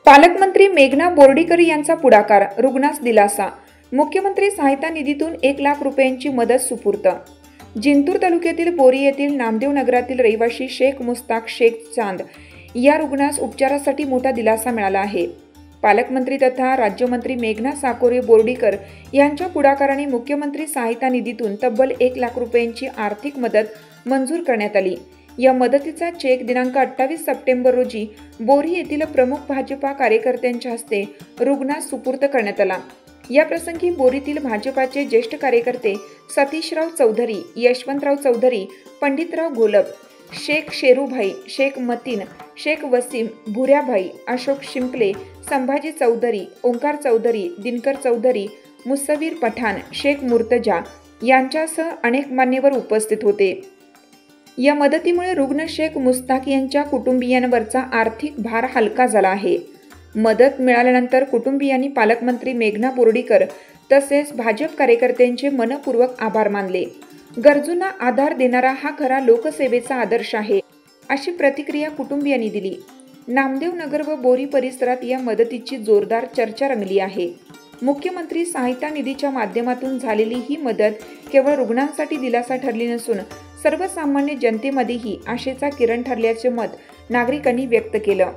पालकमंत्री मेघना बोर्डीकर यांचा पुढाकार, रुग्णास दिलासा। मुख्यमंत्री सहायता निधीतून 1 लाख रुपयांची मदत सुपूर्द। जिंतूर तालुक्यातील बोरी येथील नामदेव नगरातील रहिवासी शेख मुस्ताक शेख चांद या रुग्णास उपचारासाठी मोठा दिलासा मिळाला आहे। पालकमंत्री तथा राज्यमंत्री मेघना साकोरे बोर्डीकर यांच्या पुढाकाराने मुख्यमंत्री सहायता निधीतून तब्बल 1 लाख रुपयांची आर्थिक मदत मंजूर करण्यात आली। या मदतीचा चेक दिनांक 28 सप्टेंबर रोजी बोरी येथील प्रमुख भाजपा कार्यकर्त्यांच्या हस्ते रुग्णास सुपूर्द करण्यात आला। या प्रसंगी बोरीतील भाजपाचे ज्येष्ठ कार्यकर्ते सतीशराव चौधरी, यशवंतराव चौधरी, पंडितराव घोलप, शेख शेरूभाई, शेख मतीन, शेख वसीम, भुऱ्याभाई, अशोक शिंपले, संभाजी चौधरी, ओंकार चौधरी, दिनकर चौधरी, मुसवीर पठाण, शेख मुर्तजा यांच्यासह अनेक मान्यवर उपस्थित होते। या मदतीमुळे रुग्ण शेख मुस्ताक यांच्या कुटुंबियांवरचा आर्थिक भार हलका झाला आहे। मदत मिळाल्यानंतर कुटुंबियांनी पालकमंत्री मेघना बोर्डीकर तसेच भाजप कार्यकर्त्यांचे मनपूर्वक आभार मानले। गरजूंना आधार देणारा हा खरा लोकसेवेचा आदर्श आहे, अशी प्रतिक्रिया कुटुंबियांनी दिली। नामदेव नगर व बोरी परिसरात या मदतीची जोरदार चर्चा रंगली आहे। मुख्यमंत्री सहायता निधीच्या माध्यमातून झालेली ही मदत केवळ रुग्णांसाठी दिलासा ठरली नसून सर्वसामान्य जनतेमध्येही आशेचा किरण ठरल्याचे मत नागरिकांनी व्यक्त केलं।